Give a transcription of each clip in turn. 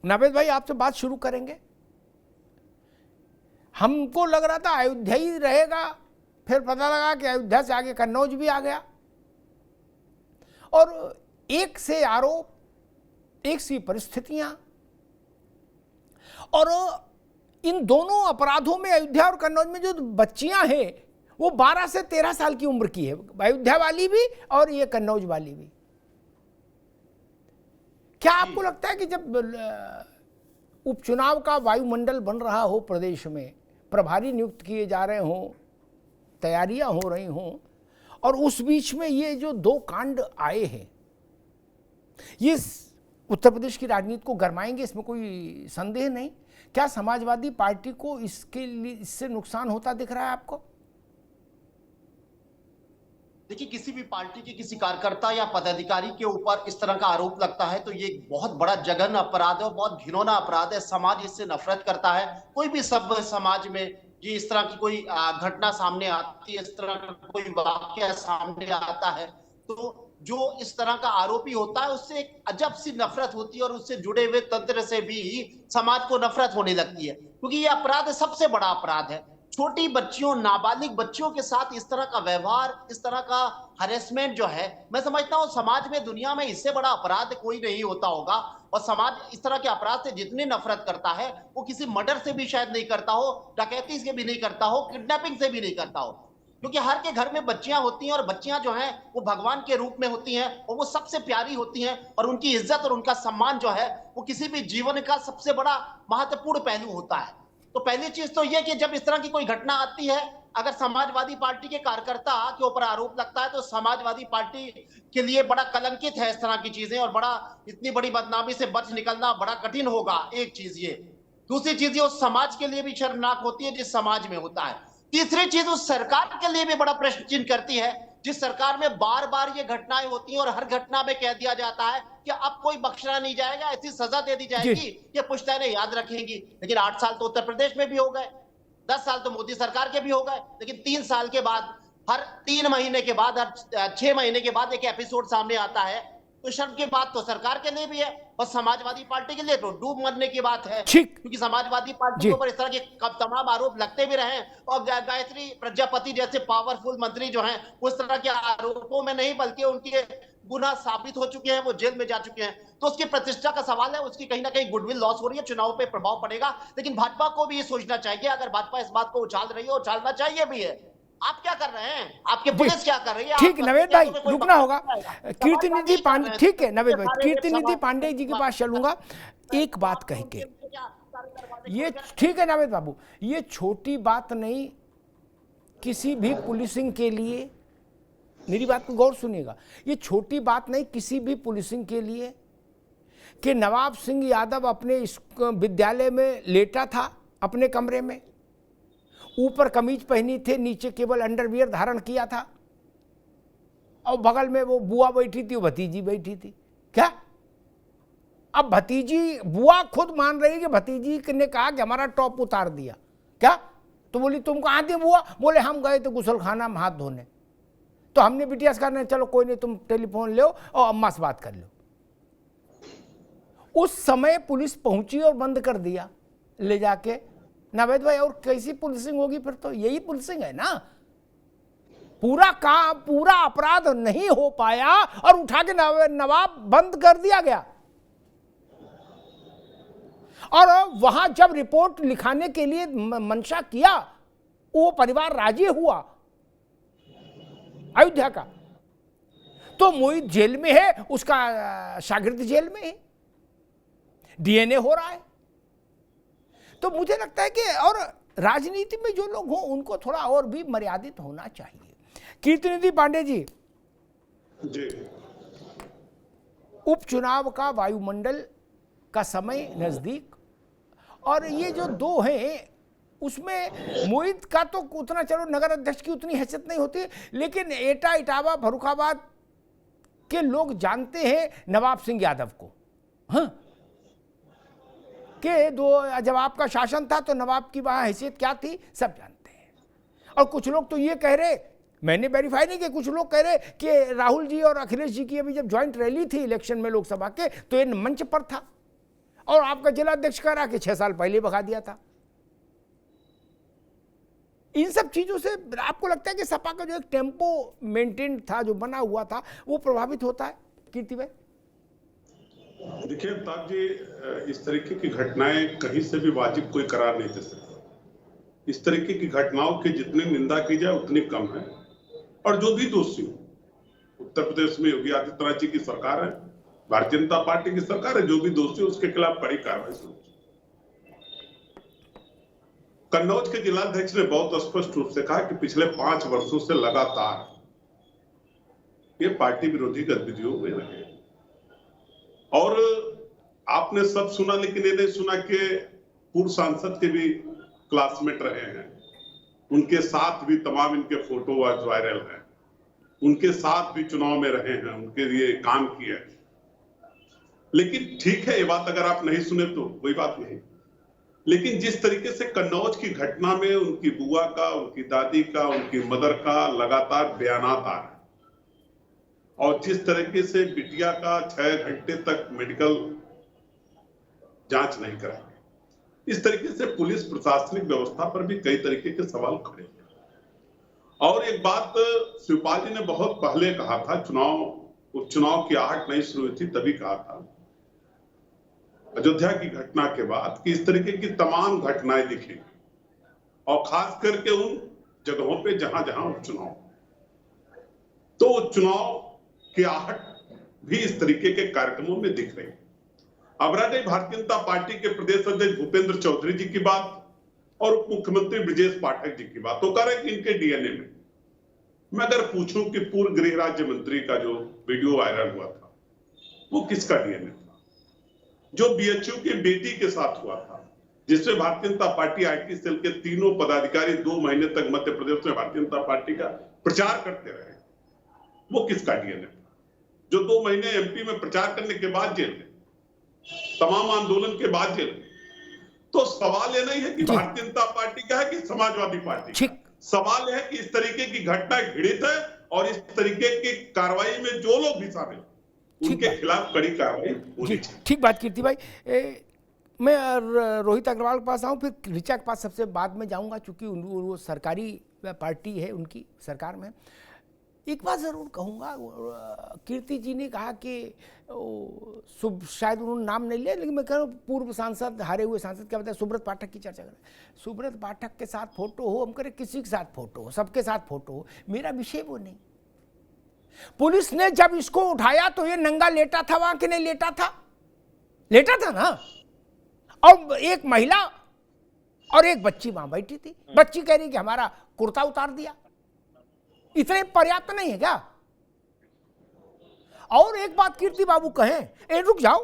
नावेद भाई आपसे बात शुरू करेंगे। हमको लग रहा था अयोध्या ही रहेगा, फिर पता लगा कि अयोध्या से आगे कन्नौज भी आ गया, और एक से आरोप, एक सी परिस्थितियां, और इन दोनों अपराधों में अयोध्या और कन्नौज में जो बच्चियां हैं वो 12 से 13 साल की उम्र की है, अयोध्या वाली भी और ये कन्नौज वाली भी। क्या आपको लगता है कि जब उपचुनाव का वायुमंडल बन रहा हो, प्रदेश में प्रभारी नियुक्त किए जा रहे हों, तैयारियां हो रही हों, और उस बीच में ये जो दो कांड आए हैं, ये उत्तर प्रदेश की राजनीति को गरमाएंगे, इसमें कोई संदेह नहीं। क्या समाजवादी पार्टी को इसके लिए, इससे नुकसान होता दिख रहा है आपको? देखिए, किसी भी पार्टी के किसी कार्यकर्ता या पदाधिकारी के ऊपर इस तरह का आरोप लगता है तो ये एक बहुत बड़ा जघन्य अपराध है और बहुत घिनौना अपराध है। समाज इससे नफरत करता है। कोई भी सभ्य समाज में ये इस तरह की कोई घटना सामने आती है, इस तरह का कोई वाकया सामने आता है, तो जो इस तरह का आरोपी होता है उससे एक अजब सी नफरत होती है और उससे जुड़े हुए तंत्र से भी समाज को नफरत होने लगती है, क्योंकि ये अपराध सबसे बड़ा अपराध है। छोटी बच्चियों, नाबालिग बच्चियों के साथ इस तरह का व्यवहार, इस तरह का हरेसमेंट जो है, मैं समझता हूं समाज में, दुनिया में इससे बड़ा अपराध कोई नहीं होता होगा। और समाज इस तरह के अपराध से जितनी नफरत करता है वो किसी मर्डर से भी शायद नहीं करता हो, डकैती से भी नहीं करता हो, किडनैपिंग से भी नहीं करता हो, क्योंकि हर के घर में बच्चियां होती हैं और बच्चियां जो हैं वो भगवान के रूप में होती हैं और वो सबसे प्यारी होती हैं और उनकी इज्जत और उनका सम्मान जो है वो किसी भी जीवन का सबसे बड़ा महत्वपूर्ण पहलू होता है। तो पहली चीज तो ये कि जब इस तरह की कोई घटना आती है, अगर समाजवादी पार्टी के कार्यकर्ता के ऊपर आरोप लगता है तो समाजवादी पार्टी के लिए बड़ा कलंकित है इस तरह की चीजें, और बड़ा इतनी बड़ी बदनामी से बच निकलना बड़ा कठिन होगा। एक चीज ये। दूसरी चीज ये उस समाज के लिए भी शर्मनाक होती है जिस समाज में होता है। तीसरी चीज उस सरकार के लिए भी बड़ा प्रश्न चिन्ह करती है जिस सरकार में बार बार ये घटनाएं होती हैं और हर घटना में कह दिया जाता है कि अब कोई बख्शना नहीं जाएगा, ऐसी सजा दे दी जाएगी, ये पुश्तैनें याद रखेंगी। लेकिन 8 साल तो उत्तर प्रदेश में भी हो गए, 10 साल तो मोदी सरकार के भी हो गए, लेकिन 3 साल के बाद, हर 3 महीने के बाद, हर 6 महीने के बाद एक एपिसोड सामने आता है, तो शर्म की बात तो सरकार के लिए भी है और समाजवादी पार्टी के लिए तो डूब मरने की बात है, क्योंकि समाजवादी पार्टी के ऊपर इस तरह के तमाम आरोप लगते भी रहे और गायत्री प्रजापति जैसे पावरफुल मंत्री जो हैं उस तरह के आरोपों में नहीं बल्कि उनके गुनाह साबित हो चुके हैं, वो जेल में जा चुके हैं, तो उसकी प्रतिष्ठा का सवाल है, उसकी कहीं ना कहीं गुडविल लॉस हो रही है, चुनाव पे प्रभाव पड़ेगा। लेकिन भाजपा को भी ये सोचना चाहिए, अगर भाजपा इस बात को उछाल रही है, उछालना चाहिए भी है। आप क्या कर रहे हैं, आपकी पुलिस क्या कर रही है? ठीक, नवेद भाई रुकना होगा। कीर्तिनिधि पांडे, ठीक है नवेद भाई, कीर्तिनिधि पांडे जी के पास चलूंगा एक बात कह के। ये ठीक है नवेद बाबू, ये छोटी बात नहीं किसी भी पुलिसिंग के लिए, मेरी बात को गौर सुनिएगा, ये छोटी बात नहीं किसी भी पुलिसिंग के लिए कि नवाब सिंह यादव अपने विद्यालय में लेटा था अपने कमरे में, ऊपर कमीज पहनी थे, नीचे केवल अंडरवियर धारण किया था, और बगल में वो बुआ बैठी थी, वो भतीजी बैठी थी। क्या अब भतीजी, बुआ खुद मान रही कि भतीजी ने कहा कि हमारा टॉप उतार दिया, क्या? तो बोली तुम कहाँ थे बुआ? बोले हम गए थे गुसलखाना में हाथ धोने, तो हमने बिटिया से कहा चलो कोई नहीं, तुम टेलीफोन लो और अम्मा से बात कर लो। उस समय पुलिस पहुंची और बंद कर दिया ले जाके। नावेद भाई और कैसी पुलिसिंग होगी फिर? तो यही पुलिसिंग है ना। पूरा अपराध नहीं हो पाया और उठा के नवाब बंद कर दिया गया, और वहां जब रिपोर्ट लिखाने के लिए मंशा किया वो परिवार राजी हुआ अयोध्या का, तो मोहित जेल में है, उसका शागिर्द जेल में है, डीएनए हो रहा है। तो मुझे लगता है कि और राजनीति में जो लोग हों उनको थोड़ा और भी मर्यादित होना चाहिए। कीर्तिनिधि पांडे जी, उपचुनाव का वायुमंडल का समय नजदीक, और ये जो दो हैं उसमें मोहित का तो उतना, चलो नगर अध्यक्ष की उतनी हैसियत नहीं होती, लेकिन एटा, इटावा, फर्रुखाबाद के लोग जानते हैं नवाब सिंह यादव को। हाँ, कि जब आपका शासन था तो नवाब की वहाँ हैसियत क्या थी सब जानते हैं। और कुछ लोग तो ये कह रहे, मैंने वेरीफाई नहीं किया, कुछ लोग कह रहे कि राहुल जी और अखिलेश जी की अभी जब ज्वाइंट रैली थी इलेक्शन में लोकसभा के, तो ये मंच पर था और आपका जिला अध्यक्ष कह रहा कि 6 साल पहले भगा दिया था। इन सब चीजों से आपको लगता है कि सपा का जो एक टेम्पो मेंटेन था, जो बना हुआ था, वो प्रभावित होता है कीर्ति भाई? देखिए अमिताभ जी, इस तरीके की घटनाएं कहीं से भी वाजिब कोई करार नहीं दे सकता। इस तरीके की घटनाओं की जितनी निंदा की जाए उतनी कम है। और जो भी दोषी हो, उत्तर प्रदेश में योगी आदित्यनाथ जी की सरकार है, भारतीय जनता पार्टी की सरकार है, जो भी दोषी हो उसके खिलाफ कड़ी कार्रवाई शुरू। कन्नौज के जिलाध्यक्ष ने बहुत स्पष्ट रूप से कहा कि पिछले 5 वर्षों से लगातार ये पार्टी विरोधी गतिविधियों में रहे। और आपने सब सुना, लेकिन ये नहीं सुना कि पूर्व सांसद के भी क्लासमेट रहे हैं, उनके साथ भी तमाम इनके फोटो आज वायरल हैं, उनके साथ भी चुनाव में रहे हैं, उनके लिए काम किए। लेकिन ठीक है, ये बात अगर आप नहीं सुने तो कोई बात नहीं, लेकिन जिस तरीके से कन्नौज की घटना में उनकी बुआ का, उनकी दादी का, उनकी मदर का लगातार बयानात आ रहे हैं, और जिस तरीके से बिटिया का 6 घंटे तक मेडिकल जांच नहीं कराई, इस तरीके से पुलिस प्रशासनिक व्यवस्था पर भी कई तरीके के सवाल खड़े हैं। और एक बात शिवपाल जी ने बहुत पहले कहा था, उपचुनाव की आहट नहीं शुरू हुई थी तभी कहा था, अयोध्या की घटना के बाद, कि इस तरीके की तमाम घटनाएं दिखेंगी, और खास करके उन जगहों पे जहां जहां उपचुनाव, तो उपचुनाव की आहट भी इस तरीके के कार्यक्रमों में दिख रही है। अब रह गई भारतीय जनता पार्टी के प्रदेश अध्यक्ष भूपेंद्र चौधरी जी की बात और उप मुख्यमंत्री ब्रजेश पाठक जी की बात, तो कह रहे कि इनके डीएनए में। मैं अगर पूछूं कि पूर्व गृह राज्य मंत्री का जो वीडियो वायरल हुआ था, वो किसका डीएनए था? जो बीएचयू की बेटी के साथ हुआ था, जिसमें Bharatiya Janata party IT cell के तीनों पदाधिकारी 2 महीने तक मध्य प्रदेश में भारतीय जनता पार्टी का प्रचार करते रहे, वो किसका डीएनए था? जो 2 महीने एमपी में प्रचार करने के बाद जेल गए, तमाम आंदोलन के बाद जेल गए। तो सवाल ये नहीं है कि भारतीय जनता पार्टी का है कि समाजवादी पार्टी का, सवाल है कि इस तरीके की घटना घृणित है, और इस तरीके की कार्रवाई में जो लोग भी शामिल, उनके खिलाफ कड़ी कार्रवाई होनी चाहिए। ठीक बात कीर्ति भाई। मैं रोहित अग्रवाल के पास आऊँ, फिर ऋचा के पास सबसे बाद में जाऊँगा, चूंकि वो सरकारी पार्टी है, उनकी सरकार में। एक बात ज़रूर कहूँगा, कीर्ति जी ने कहा कि शायद उन्होंने नाम नहीं लिया, लेकिन मैं कह रहा हूँ पूर्व सांसद, हारे हुए सांसद, क्या बताया, सुब्रत पाठक की चर्चा करें। सुब्रत पाठक के साथ फोटो हो, हम करें किसी के साथ फोटो हो, सबके साथ फोटो हो, मेरा विषय वो नहीं। पुलिस ने जब इसको उठाया तो ये नंगा लेटा था वहां कि नहीं लेटा था? लेटा था ना। और एक महिला और एक बच्ची वहां बैठी थी, बच्ची कह रही कि हमारा कुर्ता उतार दिया। इतने पर्याप्त नहीं है क्या? और एक बात कीर्ति बाबू कहें, रुक जाओ,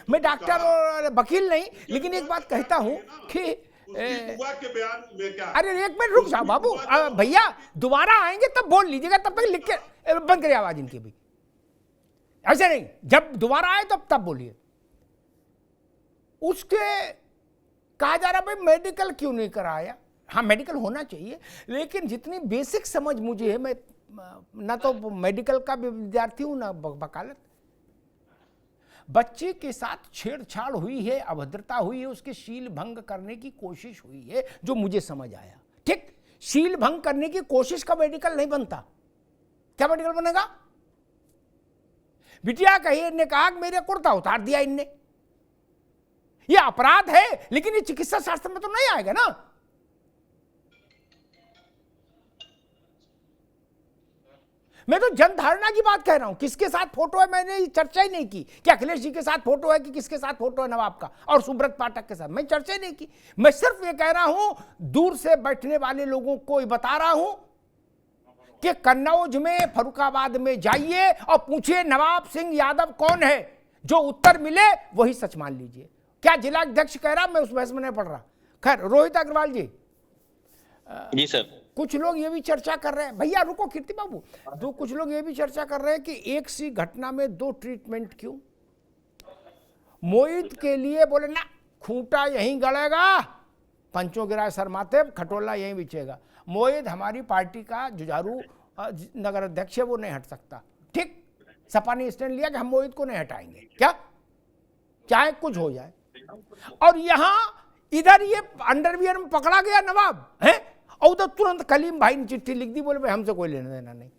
मैं डॉक्टर और वकील नहीं, लेकिन एक बात कहता हूं कि के बयान में क्या, अरे एक मिनट रुक जाओ बाबू, भैया दोबारा आएंगे तब बोल लीजिएगा, तब तक लिख के बंद करिए आवाज इनकी भी, ऐसे नहीं, जब दोबारा आए तब बोलिए। उसके कहा जा रहा भाई मेडिकल क्यों नहीं कराया? हाँ मेडिकल होना चाहिए, लेकिन जितनी बेसिक समझ मुझे है, मैं ना तो मेडिकल का विद्यार्थी हूं ना वकालत, बच्चे के साथ छेड़छाड़ हुई है, अभद्रता हुई है, उसके शील भंग करने की कोशिश हुई है, जो मुझे समझ आया। ठीक, शील भंग करने की कोशिश का मेडिकल नहीं बनता। क्या मेडिकल बनेगा? बिटिया कही ने कहा कि मेरे कुर्ता उतार दिया इनने, यह अपराध है, लेकिन ये चिकित्सा शास्त्र में तो नहीं आएगा ना। मैं तो जनधारणा की बात कह रहा हूं, किसके साथ फोटो है मैंने चर्चा ही नहीं की। क्या अखिलेश जी के साथ फोटो है कि किसके साथ फोटो है नवाब का और सुब्रत पाठक के साथ, मैं चर्चा ही नहीं की। मैं सिर्फ ये कह रहा हूं, दूर से बैठने वाले लोगों को बता रहा हूं कि कन्नौज में, फर्रुखाबाद में जाइए और पूछिए नवाब सिंह यादव कौन है, जो उत्तर मिले वही सच मान लीजिए। क्या जिला अध्यक्ष कह रहा, मैं उस बहस में नहीं पढ़ रहा। खैर रोहित अग्रवाल जी। जी सर। कुछ लोग ये भी चर्चा कर रहे हैं, भैया रुको कीर्ति बाबू, कुछ लोग ये भी चर्चा कर रहे हैं कि एक सी घटना में 2 ट्रीटमेंट क्यों? मोहित के लिए बोले ना, खूंटा यहीं गड़ेगा, पंचों गिराए सर माथे, खटोला यहीं बिछेगा। मोहित हमारी पार्टी का जुझारू नगर अध्यक्ष है, वो नहीं हट सकता। ठीक, सपा ने स्टैंड लिया कि हम मोहित को नहीं हटाएंगे। क्या चाहे कुछ हो जाए। और यहाँ इधर ये अंडरवियर में पकड़ा गया नवाब है, और उधर तुरंत कलीम भाई ने चिट्ठी लिख दी, बोले भाई हमसे कोई लेना देना नहीं।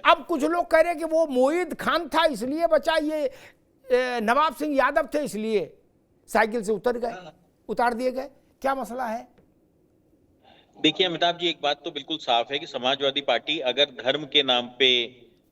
अब कुछ लोग कह रहे हैं कि वो मोईद खान था इसलिए बचा, ये नवाब सिंह यादव थे इसलिए साइकिल से उतार दिए गए। क्या मसला है? देखिए अमिताभ जी, एक बात तो बिल्कुल साफ है कि समाजवादी पार्टी अगर धर्म के नाम पे,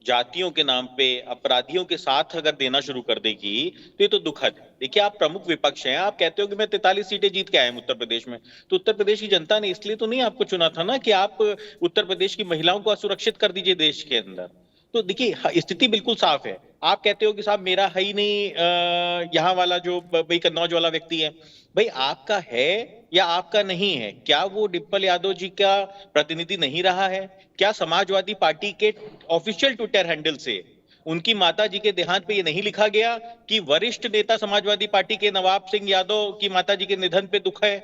जातियों के नाम पे अपराधियों के साथ अगर देना शुरू कर देगी तो ये तो दुखद है। देखिए आप प्रमुख विपक्ष हैं, आप कहते हो कि मैं 43 सीटें जीत के आया हूं उत्तर प्रदेश में, तो उत्तर प्रदेश की जनता ने इसलिए तो नहीं आपको चुना था ना कि आप उत्तर प्रदेश की महिलाओं को असुरक्षित कर दीजिए देश के अंदर। तो देखिए स्थिति बिल्कुल साफ है। आप कहते हो कि साहब मेरा है ही नहीं यहाँ वाला जो भाई कन्नौज वाला व्यक्ति है, भाई आपका है या आपका नहीं है? क्या वो डिम्पल यादव जी का प्रतिनिधि नहीं रहा है? क्या समाजवादी पार्टी के ऑफिशियल ट्विटर हैंडल से उनकी माता जी के देहांत पे ये नहीं लिखा गया कि वरिष्ठ नेता समाजवादी पार्टी के नवाब सिंह यादव की माता जी के निधन पे दुख है?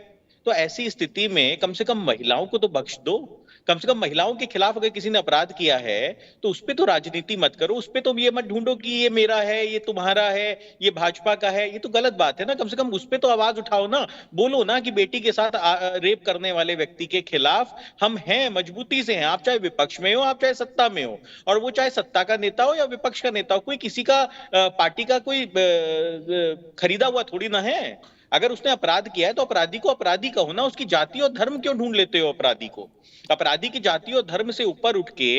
तो ऐसी स्थिति में कम से कम महिलाओं को तो बख्श दो। कम से कम महिलाओं के खिलाफ अगर किसी ने अपराध किया है तो उस पे तो राजनीति मत करो, उस पे तो ये मत ढूंढो कि ये मेरा है, ये तुम्हारा है, ये भाजपा का है। ये तो गलत बात है ना। कम से कम उस पे तो आवाज उठाओ ना, बोलो ना कि बेटी के साथ रेप करने वाले व्यक्ति के खिलाफ हम हैं, मजबूती से हैं। आप चाहे विपक्ष में हो, आप चाहे सत्ता में हो, और वो चाहे सत्ता का नेता हो या विपक्ष का नेता हो, कोई किसी का पार्टी का कोई खरीदा हुआ थोड़ी ना है। अगर उसने अपराध किया है तो अपराधी को अपराधी कहो ना, उसकी जाति और धर्म क्यों ढूंढ लेते हो अपराधी को? अपराधी की जाति और धर्म से ऊपर उठ के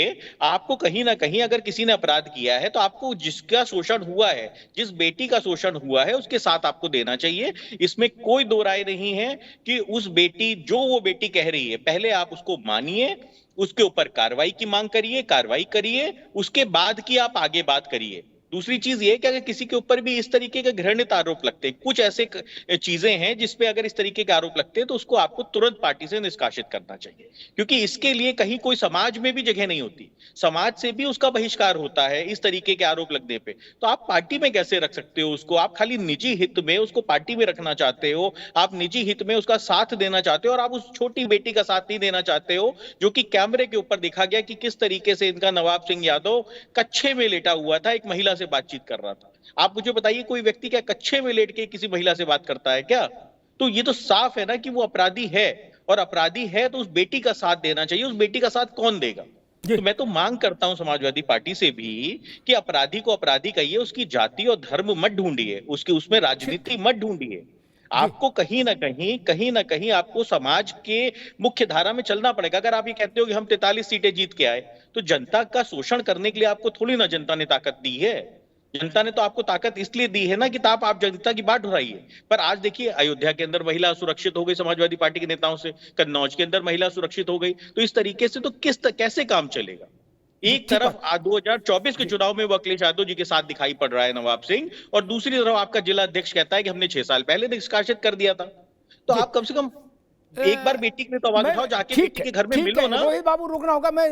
आपको कहीं ना कहीं अगर किसी ने अपराध किया है तो आपको जिसका शोषण हुआ है, जिस बेटी का शोषण हुआ है, उसके साथ आपको देना चाहिए। इसमें कोई दो राय नहीं है कि उस बेटी, जो वो बेटी कह रही है, पहले आप उसको मानिए, उसके ऊपर कार्रवाई की मांग करिए, कार्रवाई करिए, उसके बाद की आप आगे बात करिए। दूसरी चीज ये कि अगर किसी के ऊपर भी इस तरीके के घृणित आरोप लगते हैं, कुछ ऐसे चीजें हैं जिसपे अगर इस तरीके के आरोप लगते हैं तो उसको आपको तुरंत पार्टी से निष्कासित करना चाहिए, क्योंकि इसके लिए कहीं कोई समाज में भी जगह नहीं होती। समाज से भी उसका बहिष्कार होता है इस तरीके के आरोप लगने पे। तो आप पार्टी में कैसे रख सकते हो उसको? आप खाली निजी हित में उसको पार्टी में रखना चाहते हो, आप निजी हित में उसका साथ देना चाहते हो, और आप उस छोटी बेटी का साथ नहीं देना चाहते हो जो कि कैमरे के ऊपर देखा गया कि किस तरीके से इनका नवाब सिंह यादव कच्छे में लेटा हुआ था, एक महिला से बातचीत कर रहा था। आप मुझे बताइए कोई व्यक्ति क्या कच्छे में लेट के किसी महिला से बात करता है क्या? तो ये तो साफ है ना कि वो अपराधी है, और अपराधी है तो उस बेटी का साथ देना चाहिए। उस बेटी का साथ कौन देगा? तो मैं तो मांग करता हूं समाजवादी पार्टी से भी कि अपराधी को अपराधी कहिए, उसकी जाति और धर्म मत ढूंढिए, उसके उसमें राजनीति मत ढूंढिए। आपको कहीं ना कहीं आपको समाज के मुख्य धारा में चलना पड़ेगा। अगर आप ये कहते हो कि हम 43 सीटें जीत के आए, तो जनता का शोषण करने के लिए आपको थोड़ी ना जनता ने ताकत दी है। जनता ने तो आपको ताकत इसलिए दी है ना कि आप जनता की बात उठाइए। पर आज देखिए अयोध्या के अंदर महिला सुरक्षित हो गई समाजवादी पार्टी के नेताओं से, कन्नौज के अंदर महिला सुरक्षित हो गई। तो इस तरीके से तो कैसे काम चलेगा? एक तरफ 2024 के चुनाव में वो अखिलेश यादव जी के साथ दिखाई पड़ रहा है नवाब सिंह, और दूसरी तरफ आपका जिला अध्यक्ष कहता है कि हमने 6 साल पहले निष्कासित कर दिया था। तो आप कम से कम एक बार बेटी के लिए तो आवाज उठाओ, जाके बेटी के घर में मिलो ना। रोहित बाबू रुकना होगा, मैं